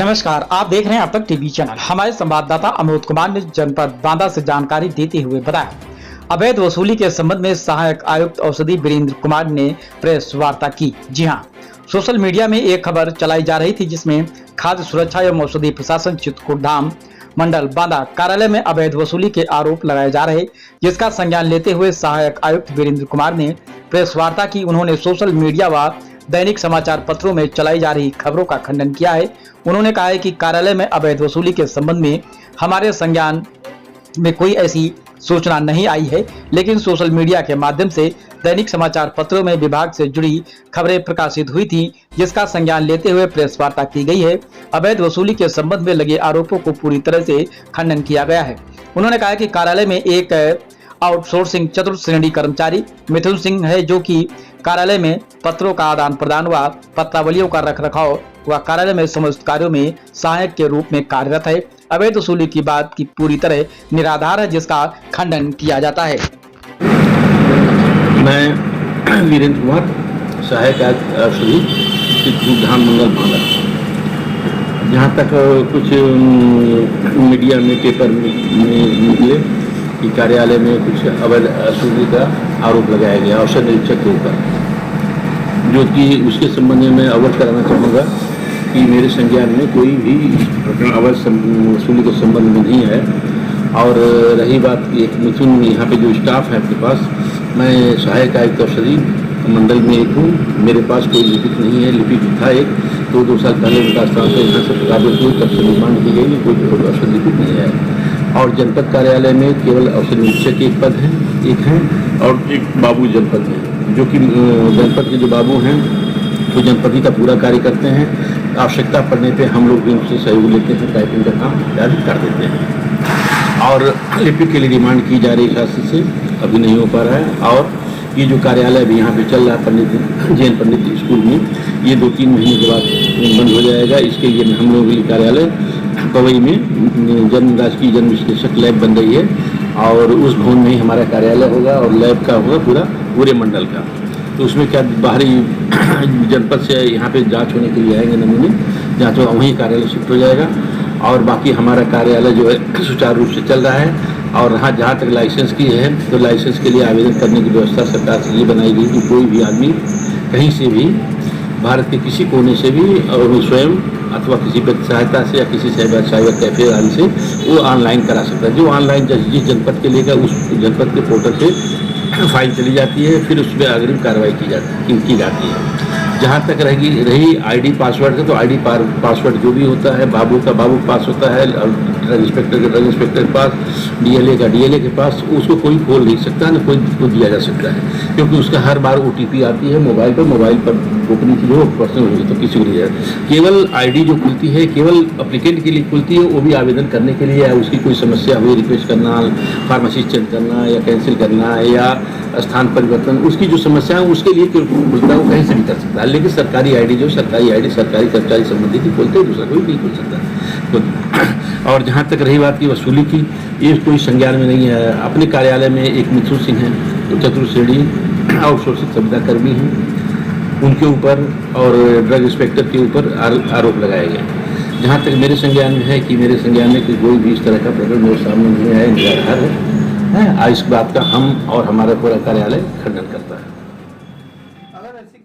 नमस्कार, आप देख रहे हैं अब तक टीवी चैनल। हमारे संवाददाता अमोद कुमार ने जनपद बांदा से जानकारी देते हुए बताया, अवैध वसूली के संबंध में सहायक आयुक्त औषधि वीरेंद्र कुमार ने प्रेस वार्ता की। जी हां, सोशल मीडिया में एक खबर चलाई जा रही थी जिसमें खाद्य सुरक्षा एवं औषधि प्रशासन चित्रकूट धाम मंडल बांदा कार्यालय में अवैध वसूली के आरोप लगाए जा रहे, जिसका संज्ञान लेते हुए सहायक आयुक्त वीरेंद्र कुमार ने प्रेस वार्ता की। उन्होंने सोशल मीडिया व दैनिक समाचार पत्रों में चलाई जा रही खबरों का खंडन किया है। उन्होंने कहा है कि कार्यालय में अवैध वसूली के संबंध में हमारे संज्ञान में कोई ऐसी सूचना नहीं आई है, लेकिन सोशल मीडिया के माध्यम से दैनिक समाचार पत्रों में विभाग से जुड़ी खबरें प्रकाशित हुई थी, जिसका संज्ञान लेते हुए प्रेस वार्ता की गई है। अवैध वसूली के संबंध में लगे आरोपों को पूरी तरह से खंडन किया गया है। उन्होंने कहा कि कार्यालय में एक आउटसोर्सिंग चतुर्थ श्रेणी कर्मचारी मिथुन सिंह है, जो कि कार्यालय में पत्रों का आदान प्रदान व पत्रावलियों का रखरखाव व कार्यालय में समस्त कार्यों में सहायक के रूप में कार्यरत है। अवैध वसूली की बात की पूरी तरह निराधार है, जिसका खंडन किया जाता है। मैं वीरेंद्र कुमार, सहायक औषधि चित्रकूट धाम मंडल बांदा। जहाँ तक कुछ मीडिया में पेपर में निकले कि कार्यालय में कुछ अवैध वसूली का आरोप लगाया गया औषध निरीक्षक के ऊपर, जो कि उसके संबंध में मैं अवगत कराना चाहूँगा कि मेरे संज्ञान में कोई भी अवैध वसूली के संबंध में नहीं है। और रही बात एक मिथुन, यहाँ पे जो स्टाफ है आपके पास, मैं सहायक आयुक्त औषधि मंडल में एक हूँ। मेरे पास कोई लिपिक नहीं है। लिपिक था एक, तो 2 साल पहले विकास स्थान से यहाँ से प्रकाशित हुई, तब से निर्माण की गई, कोई औषध लिपिक नहीं है। और जनपद कार्यालय में केवल औषध निरीक्षक एक पद है, एक है, और एक बाबू जनपद है, जो कि जनपद के जो बाबू हैं वो जनपदी का पूरा कार्य करते हैं। आवश्यकता पड़ने पे हम लोग भी उनसे सहयोग लेते हैं, टाइपिंग का काम इत्यादि कर देते हैं। और लिपिक के लिए डिमांड की जा रही खासी से अभी नहीं हो पा रहा है। और ये जो कार्यालय भी यहाँ पे चल रहा है पंडित जैन पंडित स्कूल में, ये 2-3 महीने के बाद बंद हो जाएगा। इसके लिए हम लोग ये कार्यालय पवई में राजकीय जन्म विश्लेषक लैब बन रही है, और उस भवन में ही हमारा कार्यालय होगा और लैब का होगा पूरे मंडल का। तो उसमें क्या बाहरी जनपद से यहाँ पे जांच होने के लिए आएंगे नमूने, जांच होगा, वहीं कार्यालय शिफ्ट हो जाएगा। और बाकी हमारा कार्यालय जो है सुचारू रूप से चल रहा है। और हाँ, जहाँ तक लाइसेंस की है, तो लाइसेंस के लिए आवेदन करने की व्यवस्था सरकार से ये बनाई गई कि कोई भी आदमी कहीं से भी, भारत के किसी कोने से भी, और स्वयं अथवा किसी व्यक्ति सहायता से या किसी साइबर कैफे आदि से वो ऑनलाइन करा सकता है। जो ऑनलाइन जिस जनपद के लेगा उस जनपद के पोर्टल से फाइल चली जाती है, फिर उसमें अग्रिम कार्रवाई की जाती है। जहाँ तक रही आईडी पासवर्ड का, तो आईडी पासवर्ड जो भी होता है, बाबू का बाबू पास होता है, ड्रग इंस्पेक्टर के ड्रग इंस्पेक्टर के पास, डीएलए का डीएलए के पास, उसको कोई खोल नहीं सकता, न कोई को दिया जा सकता है, क्योंकि उसका हर बार ओटीपी आती है मोबाइल पर गोपनीय चीज़ हो, पर्सनल हो, तो किसी को नहीं जाए। केवल आईडी जो खुलती है केवल अप्लीकेंट के लिए खुलती है, वो भी आवेदन करने के लिए है। उसकी कोई समस्या हुई, रिक्वेस्ट करना, फार्मेसी चेंज करना या कैंसिल करना या स्थान परिवर्तन, उसकी जो समस्या है उसके लिए खुलता है, वो कहीं से भी कर सकता है। लेकिन सरकारी आईडी जो सरकारी कर्मचारी संबंधित ही खोलते हैं, दूसरा कोई नहीं खोल सकता तो। और जहाँ तक रही बात की वसूली की, ये कोई संज्ञान में नहीं है। अपने कार्यालय में एक मिथुन सिंह हैं, तो चतुर्थ श्रेणी आउटसोर्सिंग संविदा कर्मी हैं, उनके ऊपर और ड्रग इंस्पेक्टर के ऊपर आरोप लगाए गए। जहाँ तक मेरे संज्ञान में है कि मेरे संज्ञान में कोई भी इस तरह का प्रकरण मेरे सामने नहीं आया, निराधार है। इस बात का हम और हमारा पूरा कार्यालय खंडन करता है। अगर ऐसी